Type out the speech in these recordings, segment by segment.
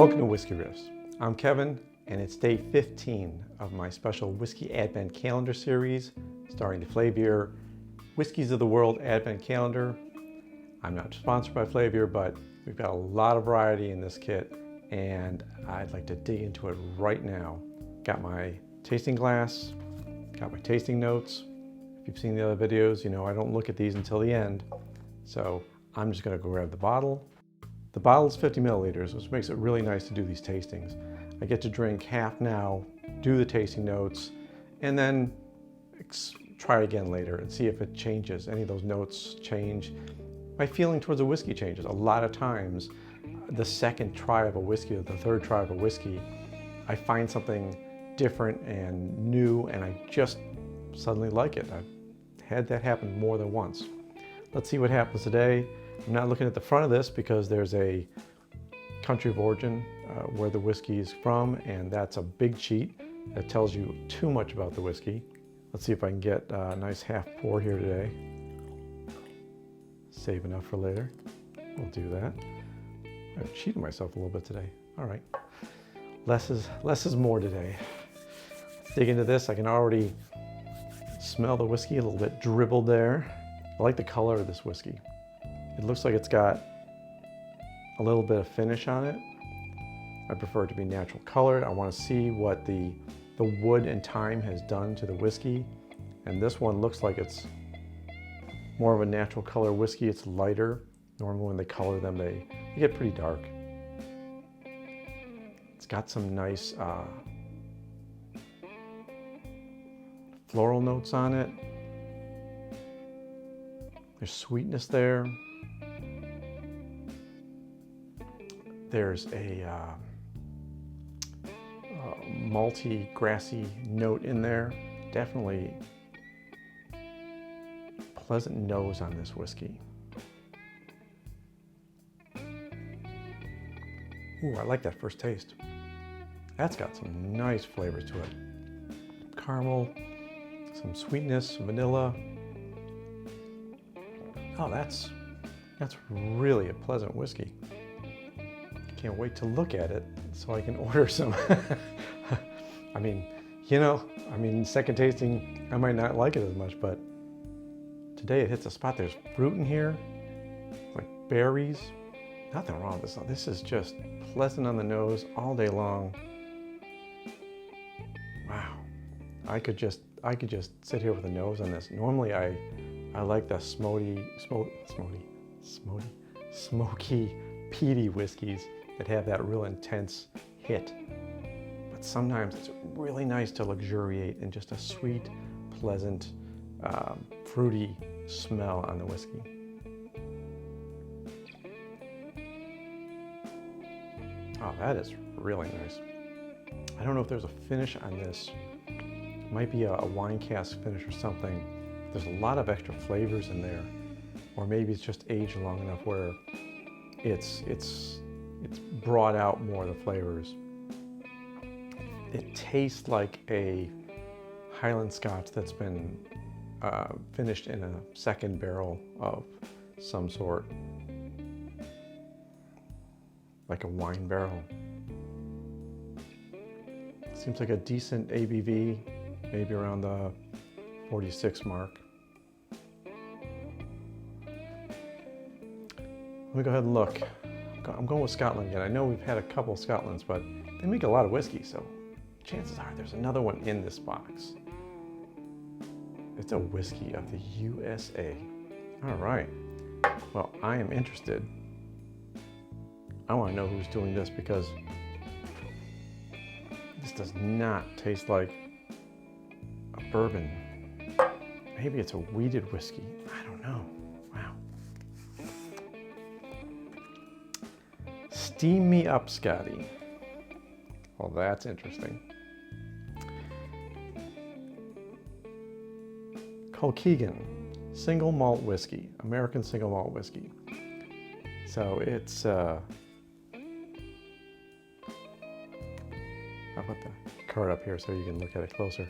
Welcome to Whisky Riffs. I'm Kevin, and it's day 15 of my special Whisky Advent Calendar series starring the Flaviar Whiskies of the World Advent Calendar. I'm not sponsored by Flaviar, but we've got a lot of variety in this kit, and I'd like to dig into it right now. Got my tasting glass, got my tasting notes. If you've seen the other videos, you know I don't look at these until the end, so I'm just going to go grab the bottle. The bottle is 50 milliliters, which makes it really nice to do these tastings. I get to drink half now, do the tasting notes, and then try again later and see if it changes. Any of those notes change. My feeling towards a whiskey changes. A lot of times, the second try of a whiskey or the third try of a whiskey, I find something different and new, and I just suddenly like it. I've had that happen more than once. Let's see what happens today. I'm not looking at the front of this because there's a country of origin where the whiskey is from, and that's a big cheat that tells you too much about the whiskey. Let's see if I can get a nice half pour here today. Save enough for later. We'll do that. I've cheated myself a little bit today. All right, less is more today. Let's dig into this. I can already smell the whiskey a little bit dribbled there. I like the color of this whiskey. It looks like it's got a little bit of finish on it. I prefer it to be natural colored. I want to see what the wood and thyme has done to the whiskey. And this one looks like it's more of a natural color whiskey. It's lighter. Normally when they color them, they get pretty dark. It's got some nice floral notes on it. There's sweetness there. There's a malty, grassy note in there. Definitely pleasant nose on this whiskey. Ooh, I like that first taste. That's got some nice flavors to it. Caramel, some sweetness, vanilla. Oh, that's really a pleasant whiskey. Can't wait to look at it so I can order some. I mean, second tasting, I might not like it as much, but today it hits a spot. There's fruit in here, like berries. Nothing wrong with this. This is just pleasant on the nose all day long. Wow. I could just sit here with a nose on this. Normally I like the smoky, peaty whiskeys that have that real intense hit. But sometimes it's really nice to luxuriate in just a sweet, pleasant, fruity smell on the whiskey. Oh, that is really nice. I don't know if there's a finish on this. It might be a wine cask finish or something. There's a lot of extra flavors in there. Or maybe it's just aged long enough where it's brought out more of the flavors. It tastes like a Highland Scotch that's been finished in a second barrel of some sort. Like a wine barrel. Seems like a decent ABV, maybe around the 46 mark. Let me go ahead and look. I'm going with Scotland again. I know we've had a couple of Scotlands, but they make a lot of whiskey, so chances are there's another one in this box. It's a whiskey of the USA. All right. Well, I am interested. I want to know who's doing this because this does not taste like a bourbon. Maybe it's a wheated whiskey. I don't know. Wow. Steam me up, Scotty. Well, that's interesting. Kilkeegan single malt whiskey, American single malt whiskey. So it's, I'll put the card up here so you can look at it closer.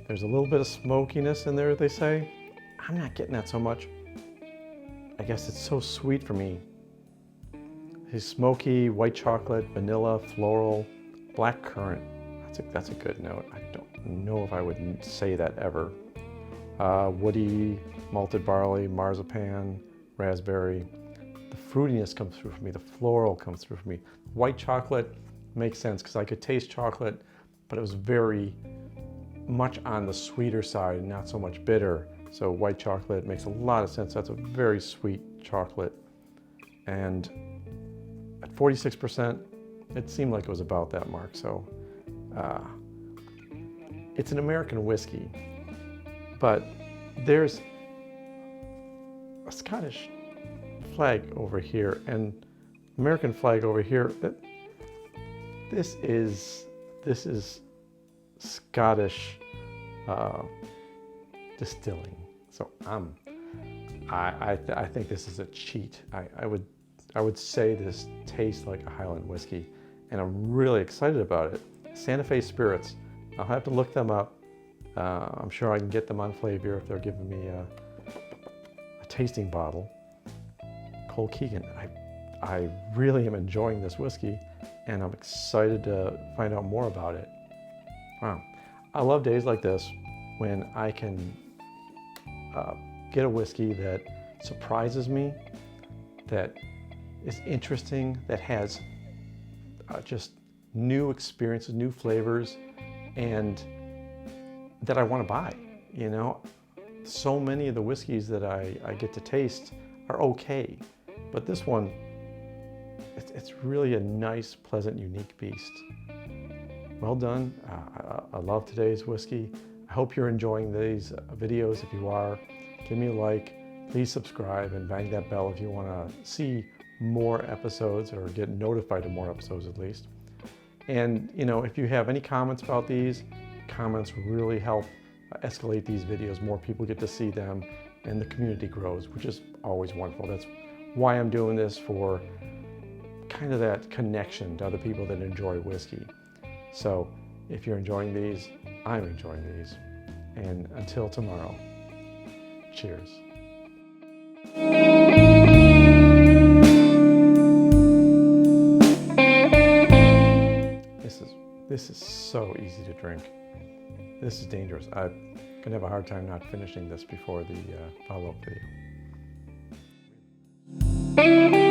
There's a little bit of smokiness in there, they say. I'm not getting that so much. I guess it's so sweet for me. His smoky, white chocolate, vanilla, floral, black currant. That's a good note. I don't know if I would say that ever. Woody, malted barley, marzipan, raspberry. The fruitiness comes through for me. The floral comes through for me. White chocolate makes sense because I could taste chocolate, but it was very much on the sweeter side, not so much bitter. So white chocolate makes a lot of sense. That's a very sweet chocolate. And at 46%, it seemed like it was about that mark. So it's an American whiskey, but there's a Scottish flag over here and American flag over here. This is Scottish distilling. So I think this is a cheat. I would say this tastes like a Highland whiskey, and I'm really excited about it. Santa Fe Spirits. I'll have to look them up. I'm sure I can get them on Flaviar if they're giving me a tasting bottle. Cole Keegan. I really am enjoying this whiskey, and I'm excited to find out more about it. Wow. I love days like this when I can get a whiskey that surprises me, that is interesting, that has just new experiences, new flavors, and that I want to buy. You know, so many of the whiskeys that I get to taste are okay, but this one, it's really a nice, pleasant, unique beast. Well done. I love today's whiskey. I hope you're enjoying these videos. If you are, give me a like, please subscribe and bang that bell if you want to see more episodes or get notified of more episodes at least. And you know, if you have any comments about these, comments really help escalate these videos. More people get to see them and the community grows, which is always wonderful. That's why I'm doing this, for kind of that connection to other people that enjoy whiskey. So if you're enjoying these, I'm enjoying these. And until tomorrow, cheers. This is so easy to drink. This is dangerous. I'm gonna have a hard time not finishing this before the follow-up video.